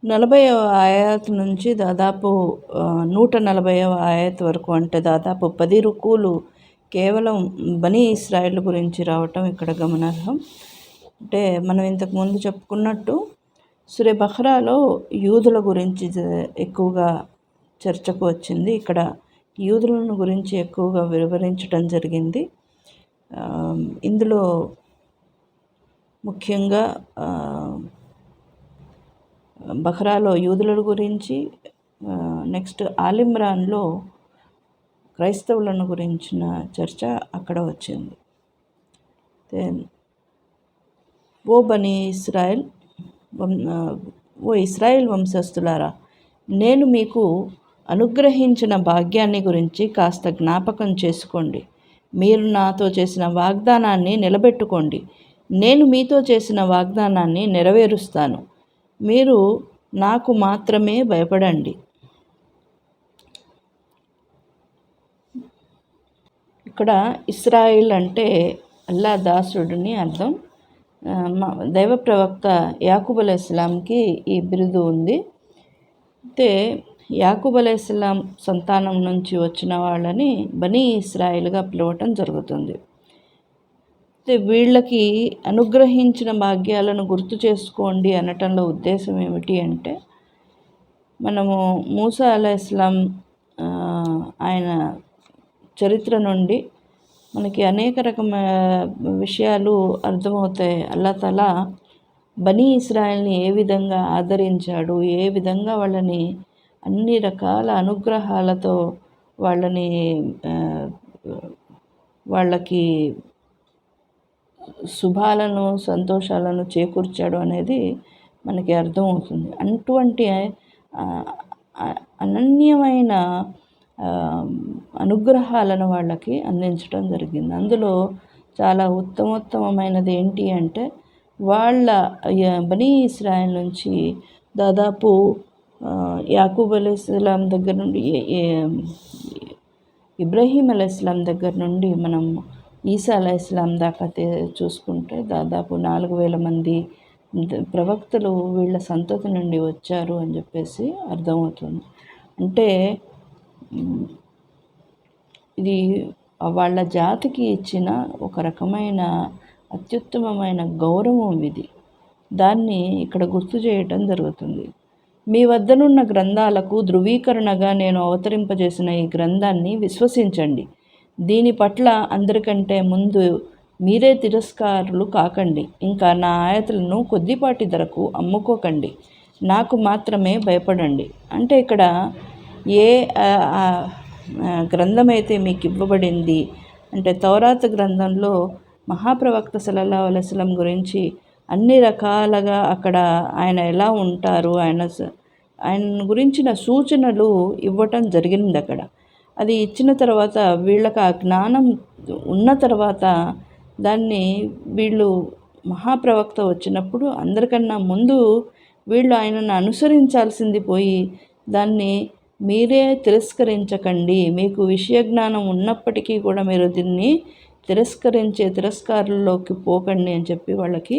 40వ ఆయత్ నుంచి దాదాపు 140వ ఆయత్ వరకు, అంటే దాదాపు 10 రుకులు కేవలం బనీ ఇస్రాయేల్ గురించి రావటం ఇక్కడ గమనార్హం. అంటే మనం ఇంతకు ముందు చెప్పుకున్నట్టు సూరే బఖ్రాలో యూదుల గురించి ఎక్కువగా చర్చకు వచ్చింది. ఇక్కడ యూదులను గురించి ఎక్కువగా వివరించడం జరిగింది. ఇందులో ముఖ్యంగా బఖ్రాలో యూదుల గురించి, నెక్స్ట్ ఆలిమ్రాన్లో క్రైస్తవులను గురించిన చర్చ అక్కడ వచ్చింది. ఓ బనీ ఇస్రాయేల్, ఓ ఇస్రాయేల్ వంశస్థులారా, నేను మీకు అనుగ్రహించిన భాగ్యాన్ని గురించి కాస్త జ్ఞాపకం చేసుకోండి. మీరు నాతో చేసిన వాగ్దానాన్ని నిలబెట్టుకోండి. నేను మీతో చేసిన వాగ్దానాన్ని నెరవేరుస్తాను. మీరు నాకు మాత్రమే భయపడండి. ఇక్కడ ఇస్రాయిల్ అంటే అల్లా దాసుడిని అర్థం. దైవ ప్రవక్త యాకూబ్ అలైహిస్సలాంకి ఈ బిరుదు ఉంది. అయితే యాకూబ్ అలైహిస్సలాం సంతానం నుంచి వచ్చిన వాళ్ళని బనీ ఇస్రాయిల్గా పిలవటం జరుగుతుంది. అయితే వీళ్ళకి అనుగ్రహించిన భాగ్యాలను గుర్తు చేసుకోండి అనటంలో ఉద్దేశం ఏమిటి అంటే, మనము మూసా అలైహిస్సలాం ఆయన చరిత్ర నుండి మనకి అనేక రకమైన విషయాలు అర్థమవుతాయి. అల్లా తఆలా బనీ ఇస్రాయిల్ని ఏ విధంగా ఆదరించాడు, ఏ విధంగా వాళ్ళని అన్ని రకాల అనుగ్రహాలతో వాళ్ళకి శుభాలను సంతోషాలను చేకూర్చాడు అనేది మనకి అర్థమవుతుంది. అటువంటి అనన్యమైన అనుగ్రహాలను వాళ్ళకి అందించడం జరిగింది. అందులో చాలా ఉత్తమోత్తమైనది ఏంటి అంటే, వాళ్ళ బనీ ఇస్రాయిల్ నుంచి దాదాపు యాకూబ్ అలైహిస్సలాం దగ్గర నుండి ఇబ్రాహీం అలైహిస్సలాం దగ్గర నుండి మనం ఈసా అలైహిస్సలాం దాకా చూసుకుంటే దాదాపు 4000 మంది ప్రవక్తలు వీళ్ళ సంతతి నుండి వచ్చారు అని చెప్పేసి అర్థమవుతుంది. అంటే ఇది వాళ్ళ జాతికి ఇచ్చిన ఒక రకమైన అత్యుత్తమమైన గౌరవం ఇది. దాన్ని ఇక్కడ గుర్తు చేయటం జరుగుతుంది. మీ వద్దనున్న గ్రంథాలకు ధృవీకరణగా నేను అవతరింపజేసిన ఈ గ్రంథాన్ని విశ్వసించండి. దీని పట్ల అందరికంటే ముందు మీరే తిరస్కారులు కాకండి. ఇంకా నా ఆయతలను కొద్దిపాటి ధరకు అమ్ముకోకండి. నాకు మాత్రమే భయపడండి. అంటే ఇక్కడ ఏ గ్రంథమైతే మీకు ఇవ్వబడింది అంటే తౌరాత్ గ్రంథంలో మహాప్రవక్త సల్లల్లాహు అలైహి వసల్లం గురించి అన్ని రకాలుగా అక్కడ ఆయన ఎలా ఉంటారు, ఆయన గురించిన సూచనలు ఇవ్వటం జరిగింది. అక్కడ అది ఇచ్చిన తర్వాత వీళ్ళకి ఆ జ్ఞానం ఉన్న తర్వాత దాన్ని వీళ్ళు మహాప్రవక్త వచ్చినప్పుడు అందరికన్నా ముందు వీళ్ళు ఆయనను అనుసరించాల్సింది పోయి దాన్ని మీరే తిరస్కరించకండి. మీకు విషయ జ్ఞానం ఉన్నప్పటికీ కూడా మీరు దీన్ని తిరస్కారుల్లోకి పోకండి అని చెప్పి వాళ్ళకి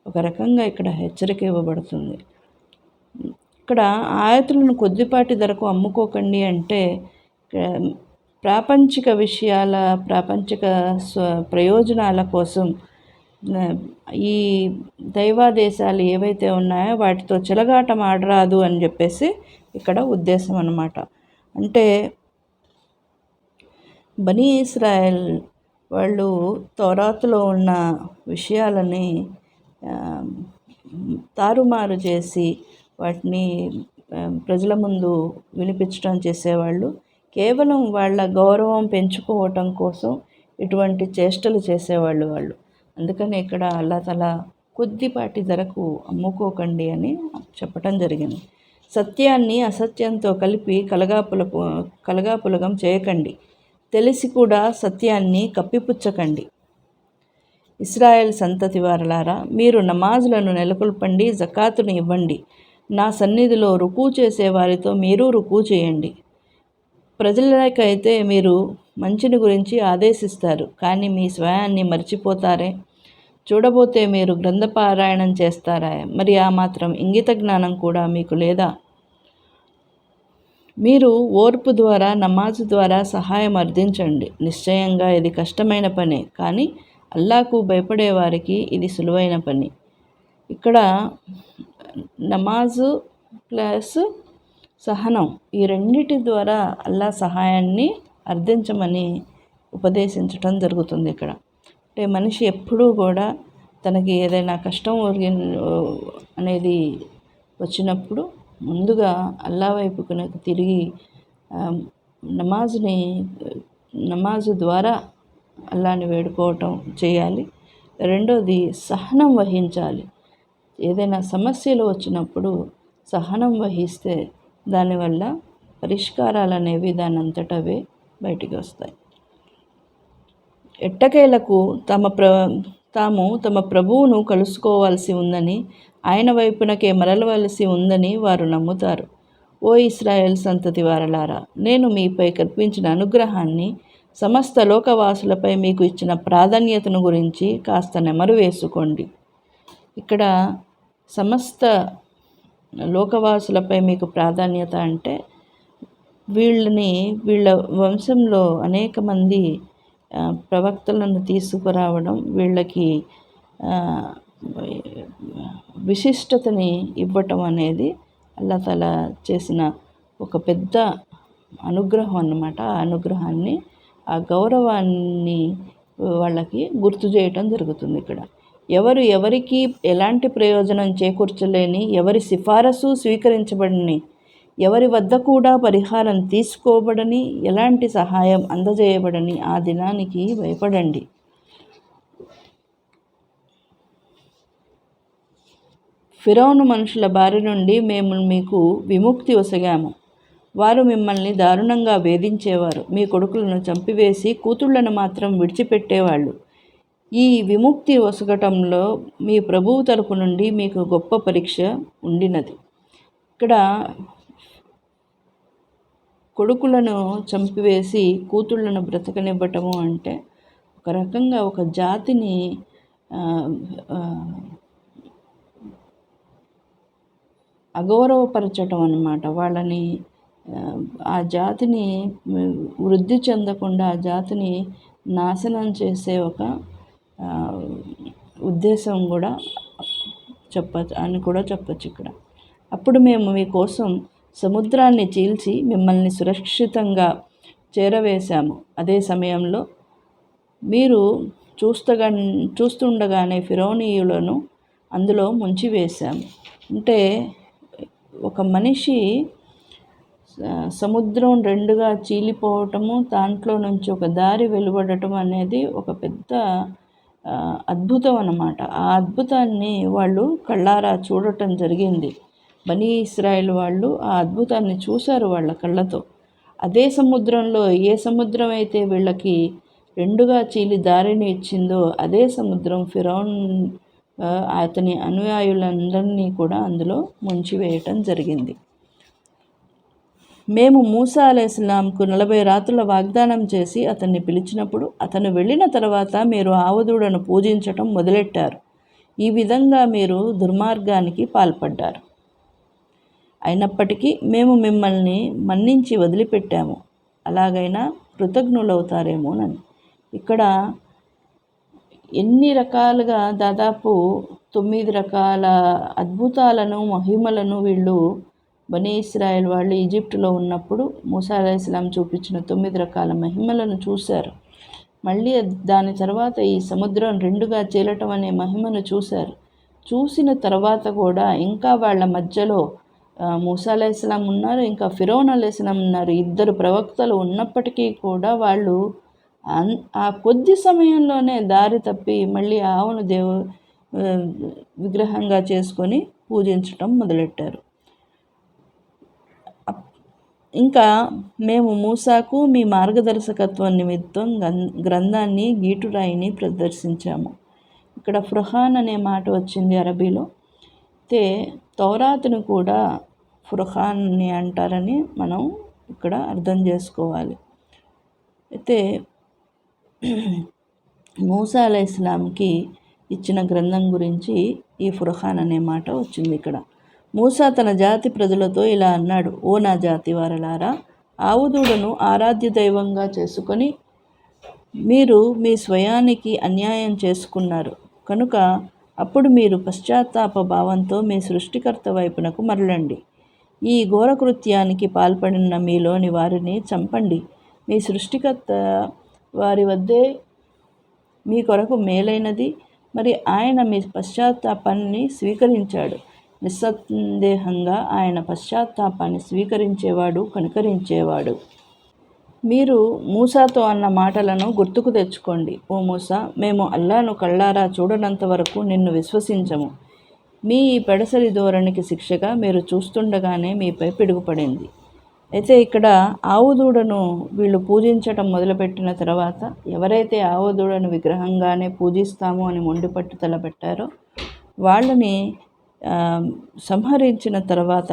ఒక రకంగా ఇక్కడ హెచ్చరిక ఇవ్వబడుతుంది. ఇక్కడ ఆయతులను కొద్దిపాటి ధరకు అమ్ముకోకండి అంటే ప్రాపంచిక విషయాల, ప్రాపంచిక ప్రయోజనాల కోసం ఈ దైవాదేశాలు ఏవైతే ఉన్నాయో వాటితో చెలగాటం ఆడరాదు అని చెప్పేసి ఇక్కడ ఉద్దేశం అన్నమాట. అంటే బనీ ఇస్రాయేల్ వాళ్ళు తౌరాతులో ఉన్న విషయాలని తారుమారు చేసి వాటిని ప్రజల ముందు వినిపించడం చేసేవాళ్ళు. కేవలం వాళ్ళ గౌరవం పెంచుకోవటం కోసం ఇటువంటి చేష్టలు చేసేవాళ్ళు వాళ్ళు. అందుకని ఇక్కడ అల్లా తఆలా కొద్దిపాటి ధరకు అమ్ముకోకండి అని చెప్పటం జరిగింది. సత్యాన్ని అసత్యంతో కలిపి కలగాపులగం చేయకండి. తెలిసి కూడా సత్యాన్ని కప్పిపుచ్చకండి. ఇస్రాయేల్ సంతతి వారలారా, మీరు నమాజులను నెలకొల్పండి, జకాతును ఇవ్వండి. నా సన్నిధిలో రుకూ చేసే వారితో మీరు రుకూ చేయండి. ప్రజలకైతే మీరు మంచిని గురించి ఆదేశిస్తారు, కానీ మీ స్వయాన్ని మర్చిపోతారే. చూడబోతే మీరు గ్రంథపారాయణం చేస్తారా? మరి ఆ మాత్రం ఇంగిత జ్ఞానం కూడా మీకు లేదా? మీరు ఓర్పు ద్వారా, నమాజు ద్వారా సహాయం అర్థించండి. నిశ్చయంగా ఇది కష్టమైన పనే, కానీ అల్లాకు భయపడే వారికి ఇది సులువైన పని. ఇక్కడ నమాజు ప్లస్ సహనం, ఈ రెండిటి ద్వారా అల్లా సహాయాన్ని అర్థించమని ఉపదేశించటం జరుగుతుంది. ఇక్కడ అంటే మనిషి ఎప్పుడూ కూడా తనకి ఏదైనా కష్టం అనేది వచ్చినప్పుడు ముందుగా అల్లా వైపుకు తిరిగి నమాజు ద్వారా అల్లాని వేడుకోవటం చేయాలి. రెండోది సహనం వహించాలి. ఏదైనా సమస్యలు వచ్చినప్పుడు సహనం వహిస్తే దానివల్ల పరిష్కారాలు అనేవి దాని అంతటవే బయటికి వస్తాయి. ఎట్టకేలకు తాము తమ ప్రభువును కలుసుకోవాల్సి ఉందని, ఆయన వైపునకే మరలవలసి ఉందని వారు నమ్ముతారు. ఓ ఇశ్రాయేల్ సంతతి వారలారా, నేను మీపై కల్పించిన అనుగ్రహాన్ని, సమస్త లోకవాసులపై మీకు ఇచ్చిన ప్రాధాన్యతను గురించి కాస్త నెమరు వేసుకోండి. ఇక్కడ సమస్త లోకవాసులపై మీకు ప్రాధాన్యత అంటే వీళ్ళ వంశంలో అనేక మంది ప్రవక్తలను తీసుకురావడం, వీళ్ళకి విశిష్టతని ఇవ్వటం అనేది అల్లా తఆలా చేసిన ఒక పెద్ద అనుగ్రహం అన్నమాట. ఆ అనుగ్రహాన్ని, ఆ గౌరవాన్ని వాళ్ళకి గుర్తు చేయటం జరుగుతుంది. ఇక్కడ ఎవరికి ఎలాంటి ప్రయోజనం చేకూర్చలేని, ఎవరి సిఫారసు స్వీకరించబడని, ఎవరి వద్ద కూడా పరిహారం తీసుకోబడని, ఎలాంటి సహాయం అందజేయబడని ఆ దినానికి భయపడండి. ఫిరౌను మనుషుల బారి నుండి మేము మీకు విముక్తి ఒసగాము. వారు మిమ్మల్ని దారుణంగా వేధించేవారు. మీ కొడుకులను చంపివేసి కూతుళ్లను మాత్రం విడిచిపెట్టేవాళ్ళు. ఈ విముక్తి ఒసగటంలో మీ ప్రభువు తరపు నుండి మీకు గొప్ప పరీక్ష ఉండినది. ఇక్కడ కొడుకులను చంపివేసి కూతుళ్లను బ్రతకనివ్వటము అంటే ఒక రకంగా ఒక జాతిని అగౌరవపరచటం అన్నమాట. వాళ్ళని ఆ జాతిని వృద్ధి చెందకుండా ఆ జాతిని నాశనం చేసే ఒక ఉద్దేశం కూడా చెప్పచ్చు ఇక్కడ. అప్పుడు మేము మీకోసం సముద్రాన్ని చీల్చి మిమ్మల్ని సురక్షితంగా చేరవేశాము. అదే సమయంలో మీరు చూస్తుండగానే ఫిరౌనీయులను అందులో ముంచివేశాము. అంటే ఒక మనిషి సముద్రం రెండుగా చీలిపోవటము, దాంట్లో నుంచి ఒక దారి వెలువడటం అనేది ఒక పెద్ద అద్భుతం అన్నమాట. ఆ అద్భుతాన్ని వాళ్ళు కళ్ళారా చూడటం జరిగింది. బనీ ఇశ్రాయేల్ వాళ్ళు ఆ అద్భుతాన్ని చూశారు వాళ్ళ కళ్ళతో. అదే సముద్రంలో, ఏ సముద్రం అయితే వీళ్ళకి రెండుగా చీలి దారిని ఇచ్చిందో అదే సముద్రం ఫిరౌన్ అతని అనుయాయులందరినీ కూడా అందులో ముంచివేయటం జరిగింది. మేము మూసా అలైహిస్సలాంకు 40 రాత్రుల వాగ్దానం చేసి అతన్ని పిలిచినప్పుడు అతను వెళ్ళిన తర్వాత మీరు ఆవుదూడను పూజించటం మొదలెట్టారు. ఈ విధంగా మీరు దుర్మార్గానికి పాల్పడ్డారు. అయినప్పటికీ మేము మిమ్మల్ని మన్నించి వదిలిపెట్టాము. అలాగైనా కృతజ్ఞులవుతారేమోనని. ఇక్కడ ఎన్ని రకాలుగా దాదాపు 9 రకాల అద్భుతాలను, మహిమలను వీళ్ళు బనీ ఇశ్రాయేల్ వాళ్ళు ఈజిప్టులో ఉన్నప్పుడు మూసా అలైహిస్సలాం చూపించిన 9 రకాల మహిమలను చూశారు. మళ్ళీ దాని తర్వాత ఈ సముద్రం రెండుగా చీలటం అనే మహిమను చూశారు. చూసిన తర్వాత కూడా ఇంకా వాళ్ళ మధ్యలో మూసా అలైహిస్సలాం ఉన్నారు, ఇంకా ఫిరౌన్ అలైహిస్సలాం ఉన్నారు. 2 ప్రవక్తలు ఉన్నప్పటికీ కూడా వాళ్ళు ఆ కొద్ది సమయంలోనే దారి తప్పి మళ్ళీ ఆవును విగ్రహంగా చేసుకొని పూజించటం మొదలెట్టారు. ఇంకా మేము మూసాకు మీ మార్గదర్శకత్వం నిమిత్తం గ్రంథాన్ని, గీటురాయిని ప్రదర్శించాము. ఇక్కడ ఫుర్ఖాన్ అనే మాట వచ్చింది అరబీలో. అయితే తౌరాతును కూడా ఫుర్ఖాన్ అని అంటారని మనం ఇక్కడ అర్థం చేసుకోవాలి. అయితే మూసా అలైహిస్సలాంకి ఇచ్చిన గ్రంథం గురించి ఈ ఫుర్ఖాన్ అనే మాట వచ్చింది ఇక్కడ. మూసా తన జాతి ప్రజలతో ఇలా అన్నాడు: ఓ నా జాతి వారలారా, ఆవుదూడను ఆరాధ్య దైవంగా చేసుకొని మీరు మీ స్వయానికి అన్యాయం చేసుకున్నారు కనుక అప్పుడు మీరు పశ్చాత్తాప భావంతో మీ సృష్టికర్త వైపునకు మరలండి. ఈ ఘోరకృత్యానికి పాల్పడిన మీలోని వారిని చంపండి. మీ సృష్టికర్త వారి వద్దే మీ కొరకు మేలైనది, మరి ఆయన మీ పశ్చాత్తాపాన్ని స్వీకరించాడు. నిస్సందేహంగా ఆయన పశ్చాత్తాపాన్ని స్వీకరించేవాడు, కనికరించేవాడు. మీరు మూసాతో అన్న మాటలను గుర్తుకు తెచ్చుకోండి. ఓ మూసా, మేము అల్లాను కళ్ళారా చూడనంత వరకు నిన్ను విశ్వసించము. మీ ఈ పెడసరి ధోరణికి శిక్షగా మీరు చూస్తుండగానే మీపై పిడుగుపడింది. అయితే ఇక్కడ ఆవుదూడను వీళ్ళు పూజించటం మొదలుపెట్టిన తర్వాత, ఎవరైతే ఆవుదూడను విగ్రహంగానే పూజిస్తాము అని మొండి పట్టుదల పెట్టారో వాళ్ళని సంహరించిన తర్వాత,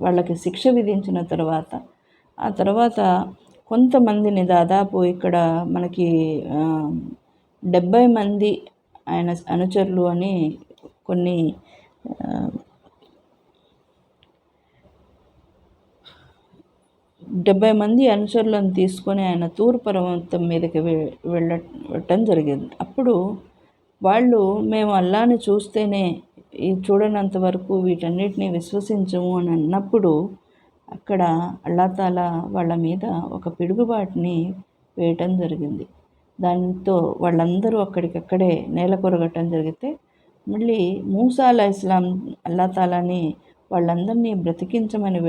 వాళ్ళకి శిక్ష విధించిన తర్వాత, ఆ తర్వాత కొంతమందిని దాదాపు ఇక్కడ మనకి 70 మంది ఆయన అనుచరులు అని కొన్ని 70 మంది అనుచరులను తీసుకొని ఆయన తూరు పర్వతం మీదకి వెళ్ళటం జరిగింది. అప్పుడు వాళ్ళు మేము అల్లాని చూస్తేనే చూడనంత వరకు వీటన్నిటిని విశ్వసించము అని అన్నప్పుడు అక్కడ అల్లా తాలా వాళ్ళ మీద ఒక పిడుగుబాటుని వేయటం జరిగింది. దాంతో వాళ్ళందరూ అక్కడికక్కడే నేల కొరగటం జరిగితే మళ్ళీ మూసా అలైహిస్సలాం అల్లా తాలాని వాళ్ళందరినీ బ్రతికించమని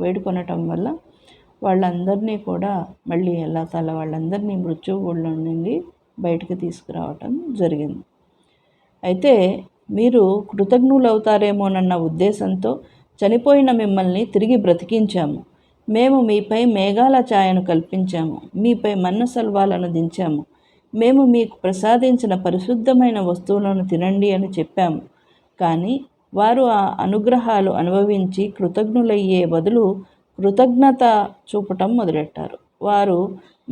వేడుకొనటం వల్ల వాళ్ళందరినీ కూడా మళ్ళీ అల్లా తాలా వాళ్ళందరినీ మృత్యువులో నుండి బయటకు తీసుకురావటం జరిగింది. అయితే మీరు కృతజ్ఞులవుతారేమోనన్న ఉద్దేశంతో చనిపోయిన మిమ్మల్ని తిరిగి బ్రతికించాము. మేము మీపై మేఘాల ఛాయను కల్పించాము, మీపై మన్న సల్వాలను దించాము. మేము మీకు ప్రసాదించిన పరిశుద్ధమైన వస్తువులను తినండి అని చెప్పాము. కానీ వారు ఆ అనుగ్రహాలు అనుభవించి కృతజ్ఞులయ్యే బదులు కృతజ్ఞత చూపటం మొదలెట్టారు. వారు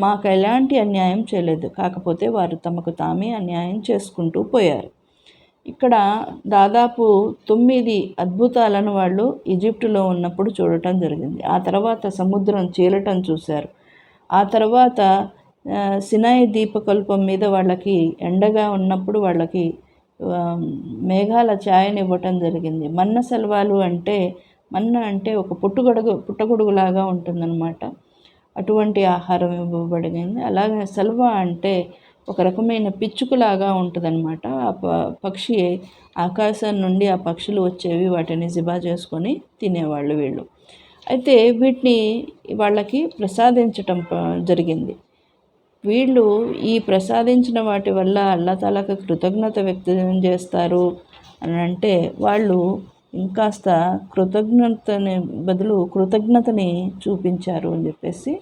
మాకు ఎలాంటి అన్యాయం చేయలేదు, కాకపోతే వారు తమకు తామే అన్యాయం చేసుకుంటూ పోయారు. ఇక్కడ దాదాపు 9 అద్భుతాలను వాళ్ళు ఈజిప్టులో ఉన్నప్పుడు చూడటం జరిగింది. ఆ తర్వాత సముద్రం చీలటం చూశారు. ఆ తర్వాత సినాయి ద్వీపకల్పం మీద వాళ్ళకి ఎండగా ఉన్నప్పుడు వాళ్ళకి మేఘాల ఛాయని ఇవ్వటం జరిగింది. మన్న సెల్వాలు అంటే, మన్న అంటే ఒక పుట్టగొడుగులాగా ఉంటుందన్నమాట. అటువంటి ఆహారం ఇవ్వబడింది. అలాగే సల్వా అంటే ఒక రకమైన పిచ్చుకలాగా ఉంటుందన్నమాట. ఆ పక్షి ఆకాశం నుండి ఆ పక్షులు వచ్చేవి, వాటిని జిబా చేసుకొని తినేవాళ్ళు వీళ్ళు. అయితే వీటిని వాళ్ళకి ప్రసాదించటం జరిగింది. వీళ్ళు ఈ ప్రసాదించిన వాటి వల్ల అల్లా తాలాకు కృతజ్ఞత వ్యక్తం చేస్తారు అని అంటే, వాళ్ళు ఇంకాస్త కృతజ్ఞతని బదులు కృతజ్ఞతని చూపించారు అని చెప్పేసి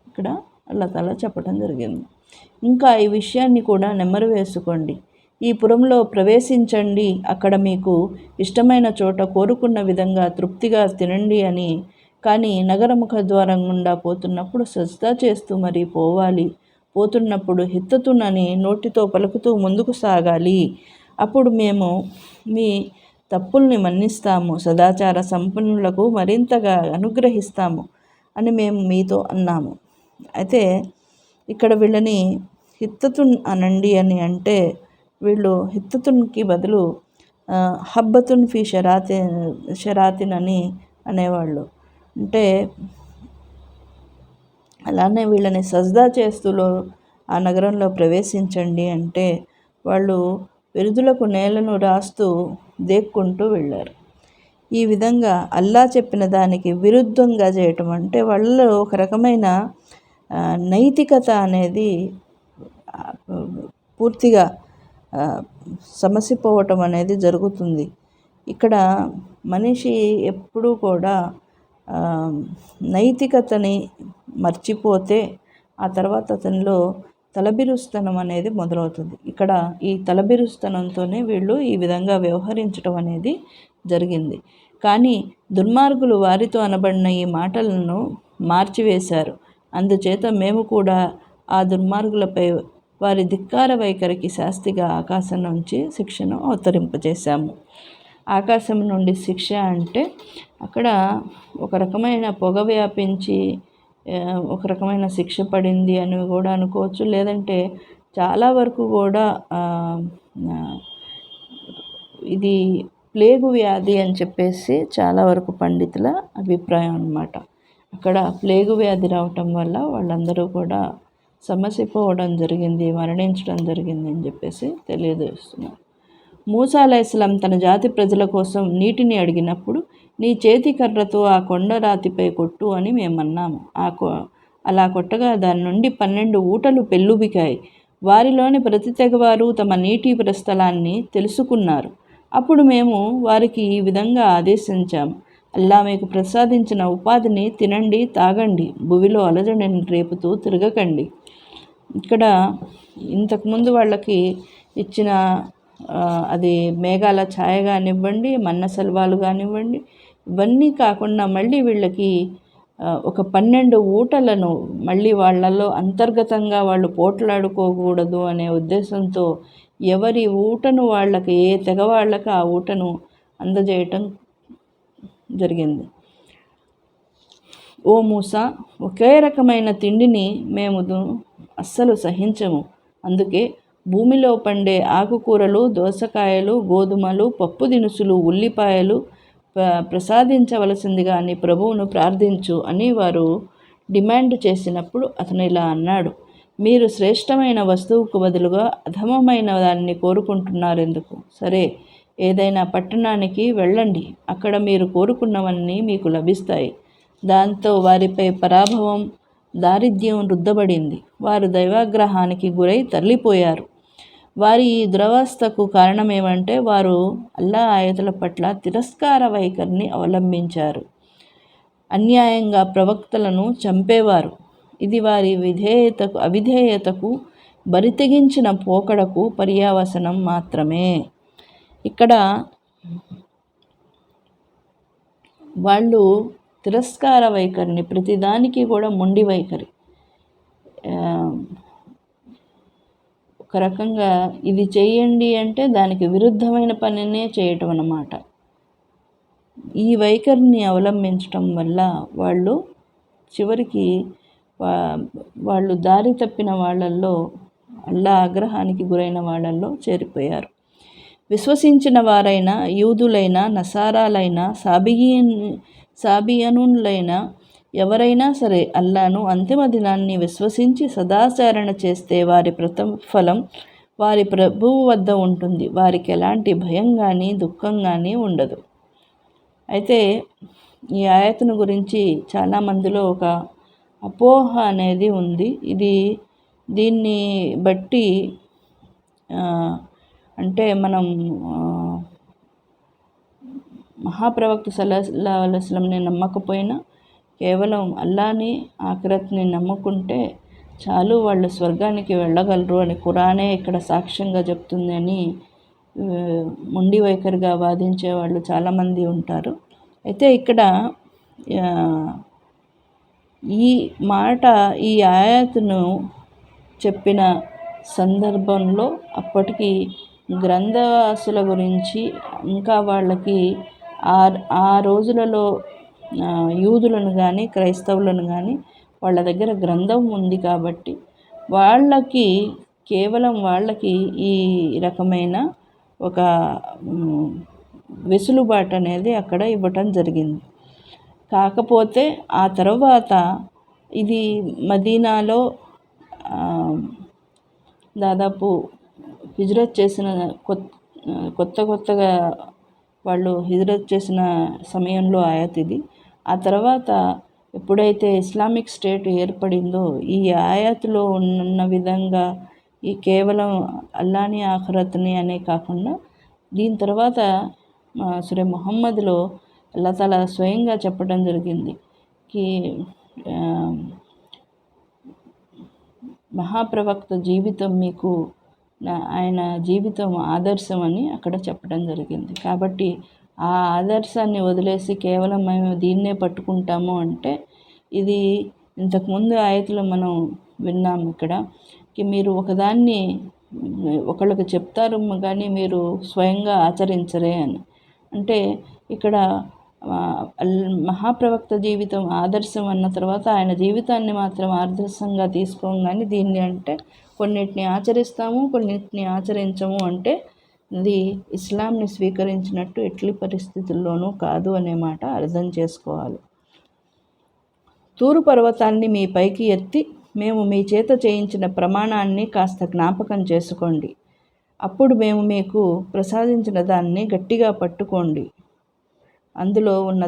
ఇక్కడ అల్లా తాలా చెప్పడం జరిగింది. ఇంకా ఈ విషయాన్ని కూడా నెమ్మరు వేసుకోండి. ఈ పురంలో ప్రవేశించండి, అక్కడ మీకు ఇష్టమైన చోట కోరుకున్న విధంగా తృప్తిగా తినండి అని. కానీ నగర ముఖద్వారం గుండా పోతున్నప్పుడు సజ్దా చేస్తూ మరీ పోవాలి. పోతున్నప్పుడు హిత్తతునని నోటితో పలుకుతూ ముందుకు సాగాలి. అప్పుడు మేము మీ తప్పుల్ని మన్నిస్తాము, సదాచార సంపన్నులకు మరింతగా అనుగ్రహిస్తాము అని మేము మీతో అన్నాము. అయితే ఇక్కడ వీళ్ళని హిత్తతున్ అనండి అని అంటే, వీళ్ళు హిత్తతున్కి బదులు హబ్బతున్ ఫీ షరాతిన్ అని అనేవాళ్ళు. అంటే అలానే వీళ్ళని సజ్దా చేస్తూలో ఆ నగరంలో ప్రవేశించండి అంటే వాళ్ళు విరుదులకు నేలను రాస్తూ దేక్కుంటూ వెళ్ళారు. ఈ విధంగా అల్లా చెప్పిన దానికి విరుద్ధంగా చేయటం అంటే వాళ్ళలో ఒక రకమైన నైతికత అనేది పూర్తిగా సమసిపోవటం అనేది జరుగుతుంది. ఇక్కడ మనిషి ఎప్పుడూ కూడా నైతికతని మర్చిపోతే ఆ తర్వాత అతనిలో తలబిరుస్తనం అనేది మొదలవుతుంది. ఇక్కడ ఈ తలబిరుస్తనంతోనే వీళ్ళు ఈ విధంగా వ్యవహరించడం అనేది జరిగింది. కానీ దుర్మార్గులు వారితో అనబడిన ఈ మాటలను మార్చివేశారు. అందుచేత మేము కూడా ఆ దుర్మార్గులపై వారి ధిక్కార వైఖరికి శాస్తిగా ఆకాశం నుంచి శిక్షను అవతరింపజేశాము. ఆకాశం నుండి శిక్ష అంటే అక్కడ ఒక రకమైన పొగ వ్యాపించి ఒక రకమైన శిక్ష పడింది అని కూడా అనుకోవచ్చు. లేదంటే చాలా వరకు కూడా ఇది ప్లేగు వ్యాధి అని చెప్పేసి చాలా వరకు పండితుల అభిప్రాయం అన్నమాట. అక్కడ ప్లేగు వ్యాధి రావటం వల్ల వాళ్ళందరూ కూడా సమసిపోవడం జరిగింది, మరణించడం జరిగింది అని చెప్పేసి తెలియజేస్తున్నారు. మూసా అలైహిస్సలాం తన జాతి ప్రజల కోసం నీటిని అడిగినప్పుడు నీ చేతి కర్రతో ఆ కొండ రాతిపై కొట్టు అని మేమన్నాము. అలా కొట్టగా దాని నుండి 12 ఊటలు పెళ్ళుబికాయి. వారిలోని ప్రతి తెగవారు తమ నీటి ప్రస్థలాన్ని తెలుసుకున్నారు. అప్పుడు మేము వారికి ఈ విధంగా ఆదేశించాము, అల్లా మీకు ప్రసాదించిన ఉపాధిని తినండి, తాగండి, భూమిలో అలజడిని రేపుతూ తిరగకండి. ఇక్కడ ఇంతకుముందు వాళ్ళకి ఇచ్చిన అది మేఘాల ఛాయ కానివ్వండి, మన్న సెల్వాలు కానివ్వండి, ఇవన్నీ కాకుండా మళ్ళీ వీళ్ళకి ఒక 12 ఊటలను మళ్ళీ వాళ్ళల్లో అంతర్గతంగా వాళ్ళు పోట్లాడుకోకూడదు అనే ఉద్దేశంతో ఎవరి ఊటను వాళ్ళకి, ఏ తెగ వాళ్ళకి ఆ ఊటను అందజేయటం జరిగింది. ఓ మూసా, ఒకే రకమైన తిండిని మేము అస్సలు సహించము. అందుకే భూమిలో పండే ఆకుకూరలు, దోసకాయలు, గోధుమలు, పప్పు దినుసులు, ఉల్లిపాయలు ప్రసాదించవలసిందిగా నీ ప్రభువును ప్రార్థించు అని వారు డిమాండ్ చేసినప్పుడు అతను ఇలా అన్నాడు, మీరు శ్రేష్టమైన వస్తువుకు బదులుగా అధమమైన దాన్ని కోరుకుంటున్నారెందుకు? సరే, ఏదైనా పట్టణానికి వెళ్ళండి, అక్కడ మీరు కోరుకున్నవన్నీ మీకు లభిస్తాయి. దాంతో వారిపై పరాభవం, దారిద్ర్యం రుద్దబడింది. వారు దైవాగ్రహానికి గురై తరలిపోయారు. వారి ఈ దురవస్థకు కారణమేమంటే వారు అల్లా ఆయతుల పట్ల తిరస్కార వైఖరిని అవలంబించారు, అన్యాయంగా ప్రవక్తలను చంపేవారు. ఇది వారి అవిధేయతకు, బరితెగించిన పోకడకు పర్యవసానం మాత్రమే. ఇక్కడ వాళ్ళు తిరస్కార వైఖరిని, ప్రతిదానికి కూడా మొండి వైఖరి, ఒక రకంగా ఇది చేయండి అంటే దానికి విరుద్ధమైన పనినే చేయటం అన్నమాట. ఈ వైఖరిని అవలంబించటం వల్ల వాళ్ళు చివరికి వాళ్ళు దారి తప్పిన వాళ్ళల్లో, అల్లా ఆగ్రహానికి గురైన వాళ్ళల్లో చేరిపోయారు. విశ్వసించిన వారైన యూదులైనా, నసారాలైనా, సాబియనులైనా ఎవరైనా సరే అల్లాను, అంతిమ దినాన్ని విశ్వసించి సదాచరణ చేస్తే వారి ప్రతిఫలం వారి ప్రభువు వద్ద ఉంటుంది. వారికి ఎలాంటి భయం కానీ దుఃఖం కానీ ఉండదు. అయితే ఈ ఆయతను గురించి చాలామందిలో ఒక అపోహ అనేది ఉంది. దీన్ని బట్టి అంటే మనం మహాప్రవక్త సల్లల్లాహు అలైహి వసల్లంని నమ్మకపోయినా కేవలం అల్లాని, ఆఖిరత్ని నమ్ముకుంటే చాలు, వాళ్ళు స్వర్గానికి వెళ్ళగలరు అని ఖురానే ఇక్కడ సాక్ష్యంగా చెప్తుంది అని మొండి వైఖరిగా వాదించే వాళ్ళు చాలామంది ఉంటారు. అయితే ఇక్కడ ఈ మాట, ఈ ఆయతును చెప్పిన సందర్భంలో అప్పటికి గ్రంథవాసుల గురించి, ఇంకా వాళ్ళకి ఆ రోజులలో యూదులను కానీ క్రైస్తవులను కానీ వాళ్ళ దగ్గర గ్రంథం ఉంది కాబట్టి కేవలం వాళ్ళకి ఈ రకమైన ఒక వెసులుబాటు అనేది అక్కడ ఇవ్వటం జరిగింది. కాకపోతే ఆ తర్వాత ఇది మదీనాలో దాదాపు హిజ్రత్ చేసిన కొత్తగా వాళ్ళు హిజ్రత్ చేసిన సమయంలో ఆయత్ ఇది. ఆ తర్వాత ఎప్పుడైతే ఇస్లామిక్ స్టేట్ ఏర్పడిందో ఈ ఆయత్లో ఉన్న విధంగా ఈ కేవలం అల్లాని, ఆఖిరత్ని అనే కాకుండా దీని తర్వాత సూరా ముహమ్మద్లో అల్లా తాలా స్వయంగా చెప్పడం జరిగింది మహాప్రవక్త జీవితం మీకు ఆయన జీవితం ఆదర్శం అని అక్కడ చెప్పడం జరిగింది. కాబట్టి ఆ ఆదర్శాన్ని వదిలేసి కేవలం మేము దీన్నే పట్టుకుంటాము అంటే ఇది ఇంతకుముందు ఆయతలో మనం విన్నాము. ఇక్కడ మీరు ఒకదాన్ని ఒకళ్ళకి చెప్తారు కానీ మీరు స్వయంగా ఆచరించరే అని. అంటే ఇక్కడ మహాప్రవక్త జీవితం ఆదర్శం అన్న తర్వాత ఆయన జీవితాన్ని మాత్రం ఆదర్శంగా తీసుకోం, కానీ దీన్ని అంటే కొన్నిటిని ఆచరిస్తాము, కొన్నిటిని ఆచరించము అంటే ఇది ఇస్లాంని స్వీకరించినట్టు ఎట్టి పరిస్థితుల్లోనూ కాదు అనే మాట అర్థం చేసుకోవాలి. తూరు పర్వతాన్ని మీ పైకి ఎత్తి మేము మీ చేత చేయించిన ప్రమాణాన్ని కాస్త జ్ఞాపకం చేసుకోండి. అప్పుడు మేము మీకు ప్రసాదించిన దాన్ని గట్టిగా పట్టుకోండి. అందులో ఉన్న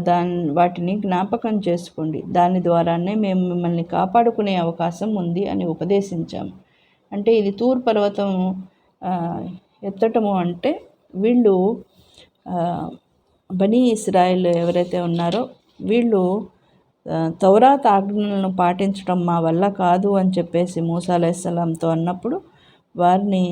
వాటిని జ్ఞాపకం చేసుకోండి. దాని ద్వారానే మేము మిమ్మల్ని కాపాడుకునే అవకాశం ఉంది అని ఉపదేశించాము. అంటే ఇది తూర్ పర్వతం ఎత్తటము అంటే వీళ్ళు బనీ ఇస్రాయేల్ ఎవరైతే ఉన్నారో వీళ్ళు తౌరాత్ ఆజ్ఞలను పాటించడం మా వల్ల కాదు అని చెప్పేసి మూసా అలైహిస్సలాంతో అన్నప్పుడు వారిని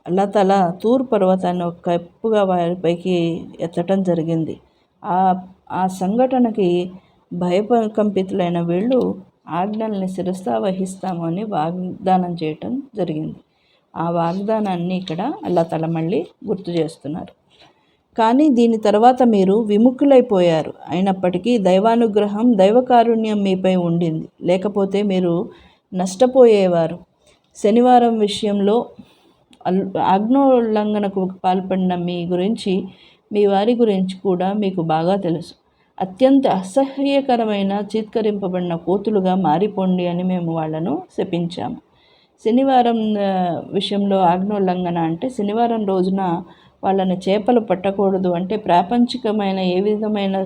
అల్లా తఆలా తూర్ పర్వతాన్ని ఒక కప్పుగా వారిపైకి ఎత్తటం జరిగింది. ఆ సంఘటనకి భయకంపితులైన వీళ్ళు ఆజ్ఞల్ని శిరసా వహిస్తామని వాగ్దానం చేయటం జరిగింది. ఆ వాగ్దానాన్ని ఇక్కడ అల్లా తఆలా మళ్ళీ గుర్తు చేస్తున్నారు. కానీ దీని తర్వాత మీరు విముఖులైపోయారు. అయినప్పటికీ దైవానుగ్రహం, దైవకారుణ్యం మీపై ఉండింది. లేకపోతే మీరు నష్టపోయేవారు. శనివారం విషయంలో ఆజ్ఞోల్లంఘనకు పాల్పడిన మీ వారి గురించి కూడా మీకు బాగా తెలుసు. అత్యంత అసహ్యకరమైన చీత్కరింపబడిన కోతులుగా మారిపోండి అని మేము వాళ్ళను శపించాము. శనివారం విషయంలో ఆజ్ఞోల్లంఘన అంటే శనివారం రోజున వాళ్ళని చేపలు పట్టకూడదు, అంటే ప్రాపంచికమైన ఏ విధమైన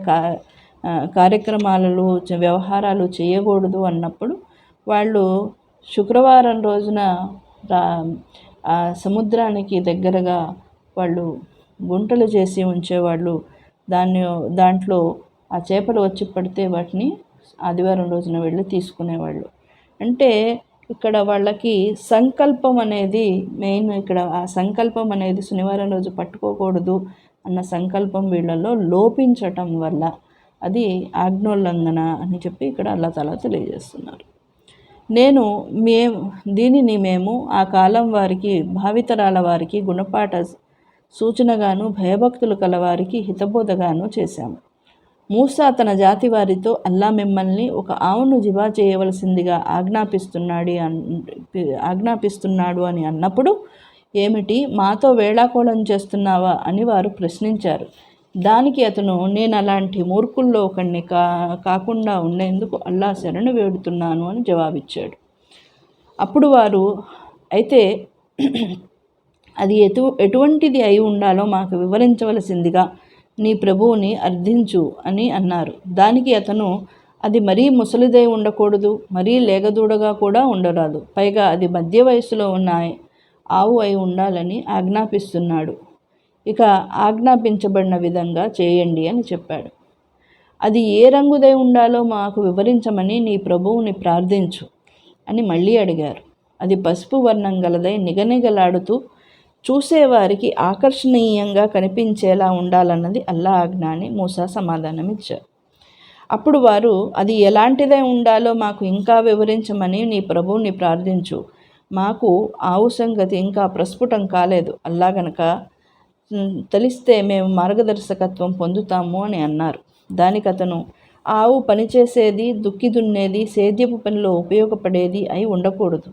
కార్యక్రమాలు వ్యవహారాలు చేయకూడదు అన్నప్పుడు వాళ్ళు శుక్రవారం రోజున ఆ సముద్రానికి దగ్గరగా వాళ్ళు గుంటలు చేసి ఉంచేవాళ్ళు. దాంట్లో ఆ చేపలు వచ్చి పడితే వాటిని ఆదివారం రోజున వెళ్ళి తీసుకునేవాళ్ళు. అంటే ఇక్కడ వాళ్ళకి సంకల్పం అనేది మెయిన్. ఇక్కడ ఆ సంకల్పం అనేది శనివారం రోజు పట్టుకోకూడదు అన్న సంకల్పం వీళ్ళలో లోపించటం వల్ల అది ఆజ్ఞోల్లంఘన అని చెప్పి ఇక్కడ అల్లా తఆలా తెలియజేస్తున్నారు. దీనిని మేము ఆ కాలం వారికి, భావితరాల వారికి గుణపాఠ సూచనగాను, భయభక్తులు కలవారికి హితబోధగాను చేశాము. మూసా తన జాతి వారితో అల్లా మిమ్మల్ని ఒక ఆవును జిబా చేయవలసిందిగా ఆజ్ఞాపిస్తున్నాడు అని అన్నప్పుడు, ఏమిటి, మాతో వేళాకోళం చేస్తున్నావా అని వారు ప్రశ్నించారు. దానికి అతను, నేను అలాంటి మూర్ఖుల్లో ఒకడిని కాకుండా ఉండేందుకు అల్లా శరణు వేడుతున్నాను అని జవాబిచ్చాడు. అప్పుడు వారు, అయితే అది ఎటువంటిది అయి ఉండాలో మాకు వివరించవలసిందిగా నీ ప్రభువుని అర్థించు అని అన్నారు. దానికి అతను, అది మరీ ముసలిదై ఉండకూడదు, మరీ లేగదూడగా కూడా ఉండరాదు, పైగా అది మధ్య వయసులో ఉన్న ఆవు అయి ఉండాలని ఆజ్ఞాపిస్తున్నాడు. ఇక ఆజ్ఞాపించబడిన విధంగా చేయండి అని చెప్పాడు. అది ఏ రంగుదై ఉండాలో మాకు వివరించమని నీ ప్రభువుని ప్రార్థించు అని మళ్ళీ అడిగారు. అది పసుపు వర్ణం గలదై నిగనిగలాడుతూ చూసేవారికి ఆకర్షణీయంగా కనిపించేలా ఉండాలన్నది అల్లా ఆజ్ఞ అని మూసా సమాధానమిచ్చారు. అప్పుడు వారు, అది ఎలాంటిదై ఉండాలో మాకు ఇంకా వివరించమని నీ ప్రభువుని ప్రార్థించు, మాకు ఆవు సంగతి ఇంకా ప్రస్ఫుటం కాలేదు, అల్లా గనక తెలిస్తే మేము మార్గదర్శకత్వం పొందుతాము అని అన్నారు. దానికి అతను, ఆవు పనిచేసేది, దుక్కి దున్నేది, సేద్యపు పనిలో ఉపయోగపడేది అయి ఉండకూడదు,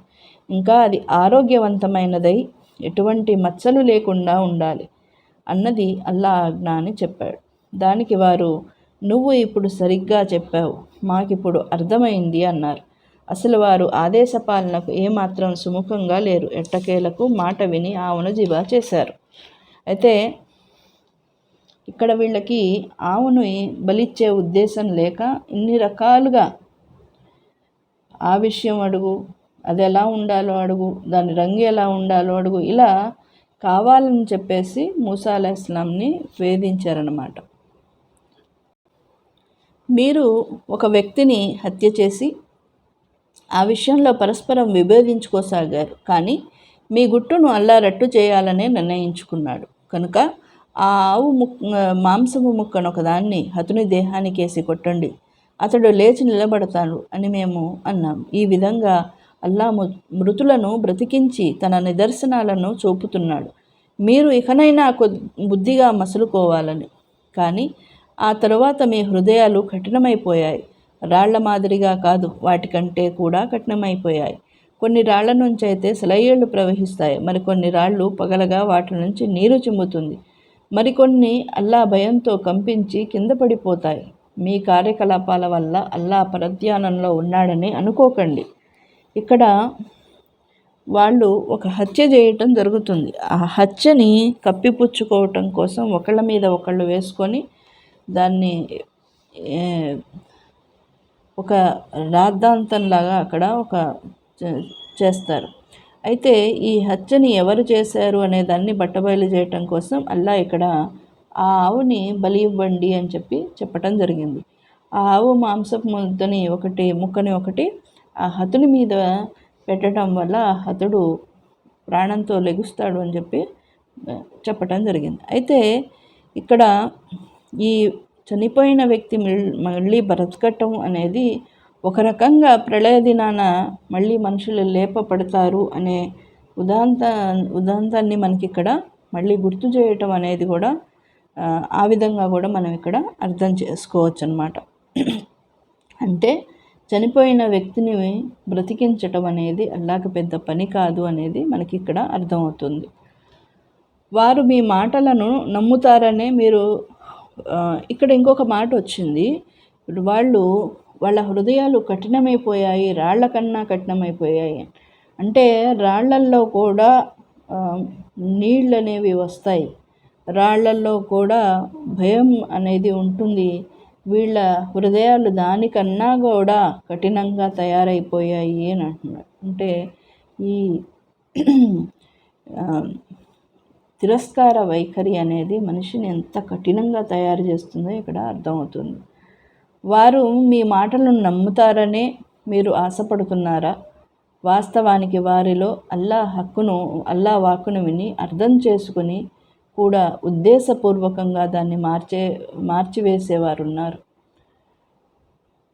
ఇంకా అది ఆరోగ్యవంతమైనదై ఎటువంటి మచ్చలు లేకుండా ఉండాలి అన్నది అల్లా ఆజ్ఞ అని చెప్పాడు. దానికి వారు, నువ్వు ఇప్పుడు సరిగ్గా చెప్పావు, మాకిప్పుడు అర్థమైంది అన్నారు. అసలు వారు ఆదేశ పాలనకు ఏమాత్రం సుముఖంగా లేరు. ఎట్టకేలకు మాట విని ఆవును జిబా చేశారు. అయితే ఇక్కడ వీళ్ళకి ఆవును బలిచ్చే ఉద్దేశం లేక ఇన్ని రకాలుగా ఆ విషయం అడుగు, అది ఎలా ఉండాలో అడుగు, దాని రంగు ఎలా ఉండాలో అడుగు, ఇలా కావాలని చెప్పేసి మూసా అలైహిస్సలాంని వేధించారన్నమాట. మీరు ఒక వ్యక్తిని హత్య చేసి ఆ విషయంలో పరస్పరం విభేదించుకోసాగారు, కానీ మీ గుట్టును అల్లా రట్టు చేయాలనే నిర్ణయించుకున్నాడు కనుక ఆ ఆవు మాంసపు ముక్కను ఒకదాన్ని హతుని దేహానికేసి కొట్టండి, అతడు లేచి నిలబడతాడు అని మేము అన్నాం. ఈ విధంగా అల్లా మృతులను బ్రతికించి తన నిదర్శనాలను చూపుతున్నాడు, మీరు ఇకనైనా బుద్ధిగా మసులుకోవాలని. కానీ ఆ తరువాత మీ హృదయాలు కఠినమైపోయాయి, రాళ్ల మాదిరిగా కాదు, వాటికంటే కూడా కఠినమైపోయాయి. కొన్ని రాళ్ల నుంచి అయితే సెలయేళ్లు ప్రవహిస్తాయి, మరికొన్ని రాళ్ళు పగలగా వాటి నుంచి నీరు చిమ్ముతుంది, మరికొన్ని అల్లా భయంతో కంపించి కింద పడిపోతాయి. మీ కార్యకలాపాల వల్ల అల్లా పరధ్యానంలో ఉన్నాడని అనుకోకండి. ఇక్కడ వాళ్ళు ఒక హత్య చేయటం జరుగుతుంది. ఆ హత్యని కప్పిపుచ్చుకోవటం కోసం ఒకళ్ళ మీద ఒకళ్ళు వేసుకొని దాన్ని ఒక రాద్ధాంతంలాగా అక్కడ చేస్తారు. అయితే ఈ హత్యని ఎవరు చేశారు అనే దాన్ని బట్టబయలు చేయటం కోసం అల్లా ఇక్కడ ఆ ఆవుని బలి ఇవ్వండి అని చెప్పటం జరిగింది. ఆ ఆవు మాంసపు ముక్కని ఒకటి ఆ హతుని మీద పెట్టడం వల్ల ఆ హతుడు ప్రాణంతో లెగుస్తాడు అని చెప్పటం జరిగింది. అయితే ఇక్కడ ఈ చనిపోయిన వ్యక్తి మళ్ళీ బ్రతకటం అనేది ఒక రకంగా ప్రళయ దినాన మళ్ళీ మనుషులు లేపబడతారు అనే ఉదాంతాన్ని మనకి ఇక్కడ మళ్ళీ గుర్తు చేయటం అనేది కూడా ఆ విధంగా కూడా మనం ఇక్కడ అర్థం చేసుకోవచ్చు అన్నమాట. అంటే చనిపోయిన వ్యక్తిని బ్రతికించటం అనేది అల్లాహకు పెద్ద పని కాదు అనేది మనకి ఇక్కడ అర్థమవుతుంది. వారు మీ మాటలను నమ్ముతారనే మీరు ఇక్కడ ఇంకొక మాట వచ్చింది, వాళ్ళ హృదయాలు కఠినమైపోయాయి, రాళ్ల కన్నా కఠినమైపోయాయి. అంటే రాళ్లల్లో కూడా నీళ్ళు అనేవి వస్తాయి, రాళ్లల్లో కూడా భయం అనేది ఉంటుంది. వీళ్ళ హృదయాలు దానికన్నా కూడా కఠినంగా తయారైపోయాయి అని అంటున్నారు. అంటే ఈ తిరస్కార వైఖరి అనేది మనిషిని ఎంత కఠినంగా తయారు చేస్తుందో ఇక్కడ అర్థమవుతుంది. వారు మీ మాటలను నమ్ముతారనే మీరు ఆశపడుతున్నారా? వాస్తవానికి వారిలో అల్లా వాక్కును విని అర్థం చేసుకుని కూడా ఉద్దేశపూర్వకంగా దాన్ని మార్చివేసేవారున్నారు.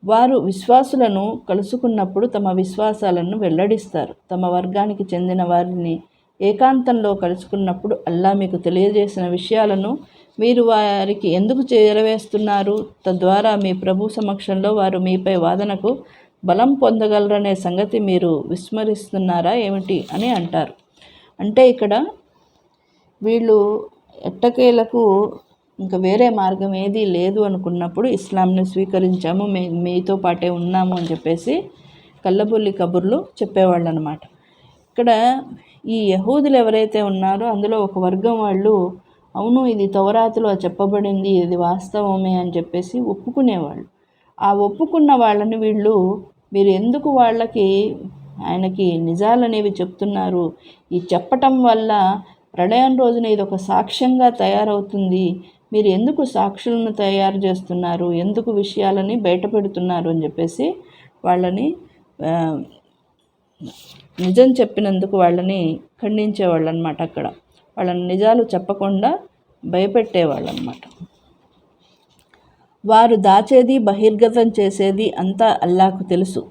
వారు విశ్వాసులను కలుసుకున్నప్పుడు తమ విశ్వాసాలను వెల్లడిస్తారు. తమ వర్గానికి చెందిన వారిని ఏకాంతంలో కలుసుకున్నప్పుడు అల్లా మీకు తెలియజేసిన విషయాలను మీరు వారికి ఎందుకు చేరవేస్తున్నారు? తద్వారా మీ ప్రభు సమక్షంలో వారు మీపై వాదనకు బలం పొందగలరనే సంగతి మీరు విస్మరిస్తున్నారా ఏమిటి అని అంటారు. అంటే ఇక్కడ వీళ్ళు ఎట్టకేలకు ఇంకా వేరే మార్గం ఏదీ లేదు అనుకున్నప్పుడు ఇస్లాంని స్వీకరించాము, మీతో పాటే ఉన్నాము అని చెప్పేసి కల్లబుల్లి కబుర్లు చెప్పేవాళ్ళు అనమాట. ఇక్కడ ఈ యహూదులు ఎవరైతే ఉన్నారో అందులో ఒక వర్గం వాళ్ళు అవును ఇది తౌరాతులో చెప్పబడింది, ఇది వాస్తవమే అని చెప్పేసి ఒప్పుకునేవాళ్ళు. ఆ ఒప్పుకున్న వాళ్ళని మీరు ఎందుకు ఆయనకి నిజాలనేవి చెప్తున్నారు? ఈ చెప్పటం వల్ల ప్రళయం రోజున ఇది ఒక సాక్ష్యంగా తయారవుతుంది, మీరు ఎందుకు సాక్షులను తయారు చేస్తున్నారు, ఎందుకు విషయాలని బయట పెడుతున్నారు అని చెప్పేసి వాళ్ళని నిజం చెప్పినందుకు వాళ్ళని ఖండించేవాళ్ళు అనమాట. అక్కడ వాళ్ళని నిజాలు చెప్పకుండా భయపెట్టేవాళ్ళు అనమాట. వారు దాచేది బహిర్గతం చేసేది అంతా అల్లాకు తెలుసు.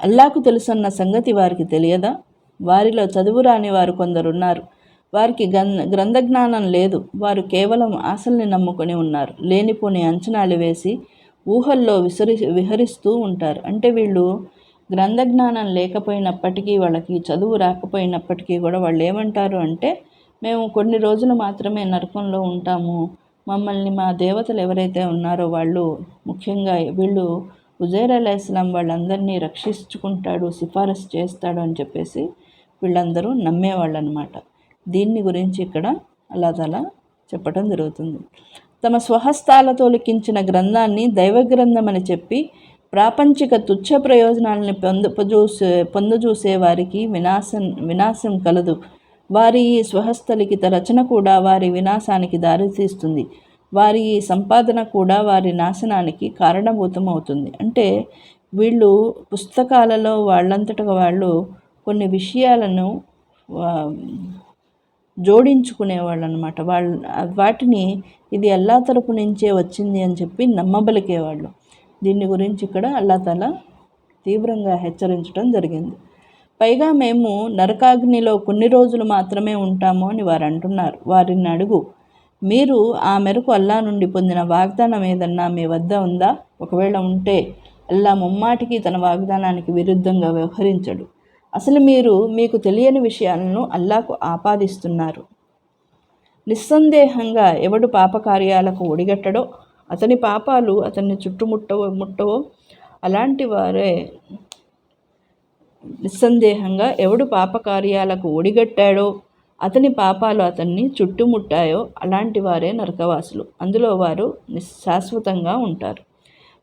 అల్లాకు తెలుసన్న సంగతి వారికి తెలియదా? వారిలో చదువురాని వారు కొందరున్నారు, వారికి గ్రంథజ్ఞానం లేదు, వారు కేవలం ఆశల్ని నమ్ముకొని ఉన్నారు, లేనిపోని అంచనాలు వేసి ఊహల్లో విహరిస్తూ ఉంటారు. అంటే వీళ్ళు గ్రంథజ్ఞానం లేకపోయినప్పటికీ, వాళ్ళకి చదువు రాకపోయినప్పటికీ కూడా వాళ్ళు ఏమంటారు అంటే, మేము కొన్ని రోజులు మాత్రమే నరకంలో ఉంటాము, మమ్మల్ని మా దేవతలు ఎవరైతే ఉన్నారో వాళ్ళు, ముఖ్యంగా వీళ్ళు ఉజైర్ అలైహిస్సలాం వాళ్ళందరినీ రక్షించుకుంటాడు, సిఫారసు చేస్తాడు అని చెప్పేసి వీళ్ళందరూ నమ్మేవాళ్ళు అనమాట. దీన్ని గురించి ఇక్కడ అల్లాహ్ తాలా చెప్పటం జరుగుతుంది. తమ స్వహస్తాలతో లిఖించిన గ్రంథాన్ని దైవ గ్రంథం అని చెప్పి ప్రాపంచిక తుచ్చ ప్రయోజనాలని పొందజూసే వారికి వినాశం కలదు. వారి స్వహస్త లిఖిత రచన కూడా వారి వినాశానికి దారితీస్తుంది, వారి సంపాదన కూడా వారి నాశనానికి కారణభూతమవుతుంది. అంటే వీళ్ళు పుస్తకాలలో వాళ్ళంతటగా వాళ్ళు కొన్ని విషయాలను జోడించుకునేవాళ్ళు అనమాట. వాటిని ఇది అల్లా తరపు నుంచే వచ్చింది అని చెప్పి నమ్మబలికేవాళ్ళు. దీని గురించి ఇక్కడ అల్లా తాలా తీవ్రంగా హెచ్చరించడం జరిగింది. పైగా మేము నరకాగ్నిలో కొన్ని రోజులు మాత్రమే ఉంటాము అని వారు అంటున్నారు. వారిని అడుగు, మీరు ఆ మేరకు అల్లా నుండి పొందిన వాగ్దానం ఏదన్నా మీ వద్ద ఉందా? ఒకవేళ ఉంటే అల్లా ముమ్మాటికి తన వాగ్దానానికి విరుద్ధంగా వ్యవహరించడు. అసలు మీరు మీకు తెలియని విషయాలను అల్లాకు ఆపాదిస్తున్నారు. నిస్సందేహంగా ఎవడు పాపకార్యాలకు ఒడిగట్టడో అతని పాపాలు అతన్ని ముట్టవో అలాంటి వారే నిస్సందేహంగా ఎవడు పాపకార్యాలకు ఒడిగట్టాడో అతని పాపాలు అతన్ని చుట్టుముట్టాయో అలాంటి వారే నరకవాసులు. అందులో వారు శాశ్వతంగా ఉంటారు.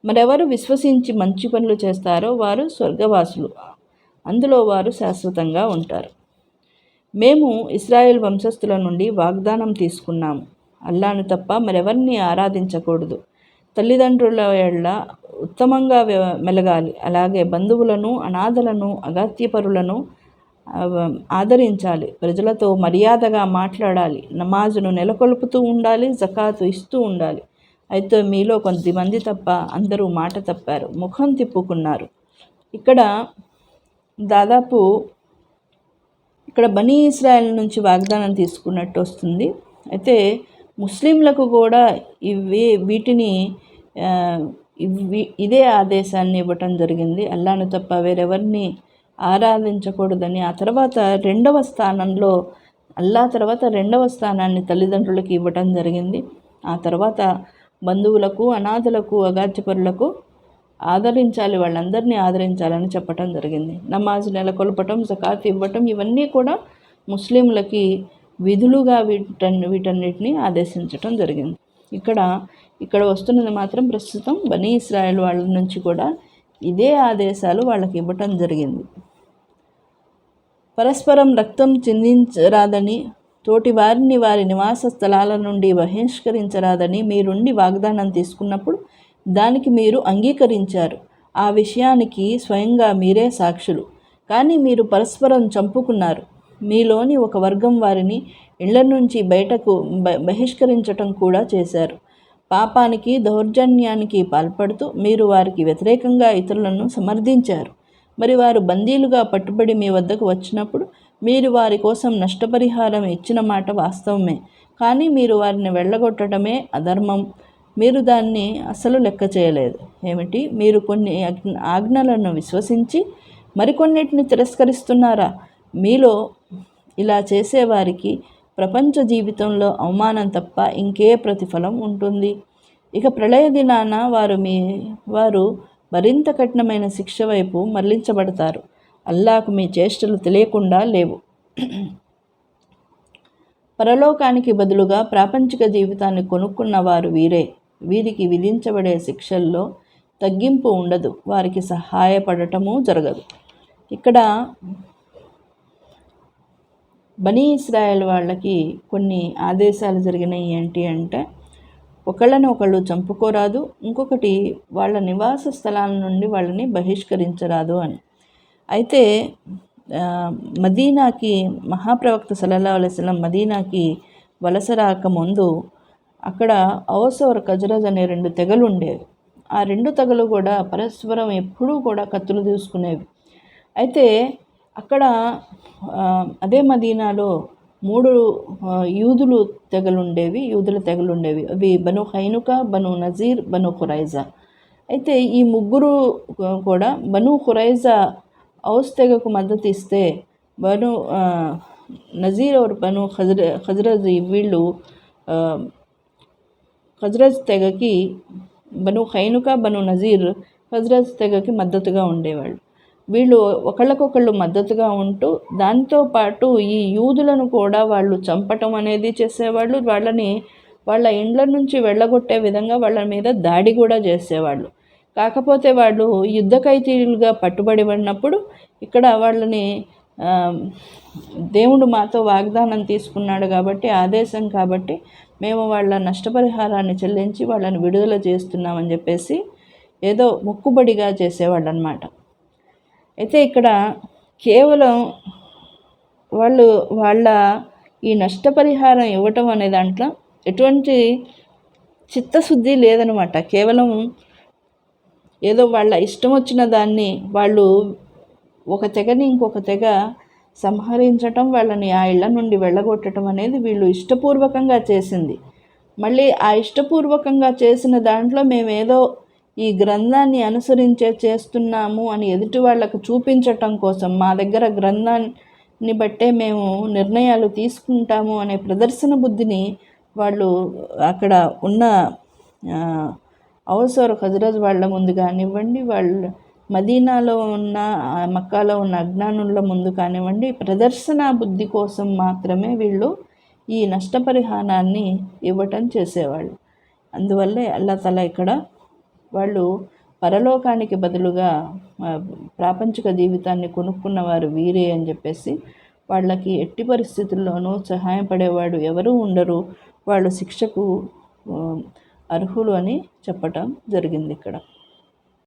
మరెవరు విశ్వసించి మంచి పనులు చేస్తారో వారు స్వర్గవాసులు. అందులో వారు శాశ్వతంగా ఉంటారు. మేము ఇశ్రాయేల్ వంశస్థుల నుండి వాగ్దానం తీసుకున్నాము, అల్లాను తప్ప మరెవరిని ఆరాధించకూడదు. తల్లిదండ్రుల ఎడల ఉత్తమంగా మెలగాలి. అలాగే బంధువులను, అనాథలను, అగత్యపరులను ఆదరించాలి. ప్రజలతో మర్యాదగా మాట్లాడాలి. నమాజును నెలకొల్పుతూ ఉండాలి. జకాతు ఇస్తూ ఉండాలి. అయితే మీలో కొద్దిమంది తప్ప అందరూ మాట తప్పారు, ముఖం తిప్పుకున్నారు. ఇక్కడ దాదాపు బనీ ఇస్రాయేల్ నుంచి వాగ్దానం తీసుకున్నట్టు వస్తుంది. అయితే ముస్లింలకు కూడా వీటిని ఇదే ఆదేశాన్ని ఇవ్వటం జరిగింది. అల్లాను తప్ప వేరెవరిని ఆరాధించకూడదని. ఆ తర్వాత అల్లా తర్వాత రెండవ స్థానాన్ని తల్లిదండ్రులకు ఇవ్వటం జరిగింది. ఆ తర్వాత బంధువులకు, అనాథలకు, అగాధ్యపరులకు ఆదరించాలి, వాళ్ళందరినీ ఆదరించాలని చెప్పటం జరిగింది. నమాజ్ నెలకొల్పటం, జకాత్ ఇవ్వటం, ఇవన్నీ కూడా ముస్లింలకి విధులుగా వీటన్నిటిని ఆదేశించటం జరిగింది. ఇక్కడ వస్తున్నది మాత్రం ప్రస్తుతం బనీ ఇస్రాయేల్ వాళ్ళ నుంచి కూడా ఇదే ఆదేశాలు వాళ్ళకి ఇవ్వటం జరిగింది. పరస్పరం రక్తం చిందించరాదని, తోటి వారిని వారి నివాస స్థలాల నుండి బహిష్కరించరాదని మీరుండి వాగ్దానం తీసుకున్నప్పుడు దానికి మీరు అంగీకరించారు. ఆ విషయానికి స్వయంగా మీరే సాక్షులు. కానీ మీరు పరస్పరం చంపుకున్నారు. మీలోని ఒక వర్గం వారిని ఇళ్ల నుంచి బయటకు బహిష్కరించటం కూడా చేశారు. పాపానికి, దౌర్జన్యానికి పాల్పడుతూ మీరు వారికి వ్యతిరేకంగా ఇతరులను సమర్థించారు. మరి వారు బందీలుగా పట్టుబడి మీ వద్దకు వచ్చినప్పుడు మీరు వారి కోసం నష్టపరిహారం ఇచ్చిన మాట వాస్తవమే. కానీ మీరు వారిని వెళ్ళగొట్టడమే అధర్మం. మీరు దాన్ని అసలు లెక్క చేయలేదు. ఏమిటి? మీరు కొన్ని ఆజ్ఞలను విశ్వసించి మరికొన్నిటిని తిరస్కరిస్తున్నారా? మీలో ఇలా చేసేవారికి ప్రపంచ జీవితంలో అవమానం తప్ప ఇంకే ప్రతిఫలం ఉంటుంది? ఇక ప్రళయ దినాన వారు మరింత కఠినమైన శిక్ష వైపు మరలించబడతారు. అల్లాకు మీ చేష్టలు తెలియకుండా లేవు. పరలోకానికి బదులుగా ప్రాపంచిక జీవితాన్ని కొనుక్కున్న వారు వీరే. వీరికి విధించబడే శిక్షల్లో తగ్గింపు ఉండదు, వారికి సహాయపడటము జరగదు. ఇక్కడ బనీ ఇస్రాయేల్ వాళ్ళకి కొన్ని ఆదేశాలు జరిగినాయి. ఏంటి అంటే, ఒకళ్ళు చంపుకోరాదు, ఇంకొకటి వాళ్ళ నివాస స్థలాల నుండి వాళ్ళని బహిష్కరించరాదు అని. అయితే మదీనాకి మహాప్రవక్త సల్లల్లాహు అలైహి వసల్లం మదీనాకి వలస రాకముందు అక్కడ ఔస్ और ఖజ్రజ్ అనే 2 తెగలు ఉండేవి. ఆ 2 తెగలు కూడా పరస్పరం ఎప్పుడూ కూడా కత్తులు తీసుకునేవి. అయితే అక్కడ అదే మదీనాలో 3 యూదుల తెగలు ఉండేవి. అవి బను ఖైనుకా, బను నజీర్, బను ఖురైజా. అయితే ఈ ముగ్గురు కూడా బను ఖురైజా ఔస్ తెగకు మద్దతు ఇస్తే, బను నజీర్ और బను ఖజ్రజ్ వీళ్ళు ఖజ్రజ్ తెగకి, బను ఖైనుకా, బను నజీర్ ఖజ్రజ్ తెగకి మద్దతుగా ఉండేవాళ్ళు. వీళ్ళు ఒకళ్ళకొకళ్ళు మద్దతుగా ఉంటూ దాంతోపాటు ఈ యూదులను కూడా వాళ్ళు చంపటం అనేది చేసేవాళ్ళు. వాళ్ళ ఇండ్ల నుంచి వెళ్ళగొట్టే విధంగా వాళ్ళ మీద దాడి కూడా చేసేవాళ్ళు. కాకపోతే వాళ్ళు యుద్ధ ఖైదీలుగా పట్టుబడి ఉన్నప్పుడు ఇక్కడ వాళ్ళని దేవుడు మాతో వాగ్దానం తీసుకున్నాడు కాబట్టి, ఆదేశం కాబట్టి మేము వాళ్ళ నష్టపరిహారాన్ని చెల్లించి వాళ్ళని విడుదల చేస్తున్నామని చెప్పేసి ఏదో మొక్కుబడిగా చేసేవాళ్ళు అన్నమాట. అయితే ఇక్కడ కేవలం వాళ్ళ ఈ నష్టపరిహారం ఇవ్వటం అనే దాంట్లో ఎటువంటి చిత్తశుద్ధి లేదనమాట. కేవలం ఏదో వాళ్ళ ఇష్టం వచ్చిన దాన్ని వాళ్ళు ఒక తెగని ఇంకొక తెగ సంహరించటం, వాళ్ళని ఆ ఇళ్ల నుండి వెళ్ళగొట్టడం అనేది వీళ్ళు ఇష్టపూర్వకంగా చేసింది. మళ్ళీ ఆ ఇష్టపూర్వకంగా చేసిన దాంట్లో మేమేదో ఈ గ్రంథాన్ని అనుసరించే చేస్తున్నాము అని ఎదుటి వాళ్ళకు చూపించటం కోసం, మా దగ్గర గ్రంథాన్ని బట్టే మేము నిర్ణయాలు తీసుకుంటాము అనే ప్రదర్శన బుద్ధిని వాళ్ళు అక్కడ ఉన్న ఔస్ ఖజ్రజ్ వాళ్ళ ముందు కానివ్వండి, వాళ్ళ మదీనాలో ఉన్న మక్కాలో ఉన్న అజ్ఞానుల ముందు కానివ్వండి, ప్రదర్శన బుద్ధి కోసం మాత్రమే వీళ్ళు ఈ నష్టపరిహారాన్ని ఇవ్వటం చేసేవాళ్ళు. అందువల్లే అల్లా తఆలా ఇక్కడ వాళ్ళు పరలోకానికి బదులుగా ప్రాపంచిక జీవితాన్ని కొనుక్కున్నవారు వీరే అని చెప్పేసి, వాళ్ళకి ఎట్టి పరిస్థితుల్లోనూ సహాయపడేవాడు ఎవరూ ఉండరు, వాళ్ళు శిక్షకు అర్హులు అని చెప్పటం జరిగింది ఇక్కడ.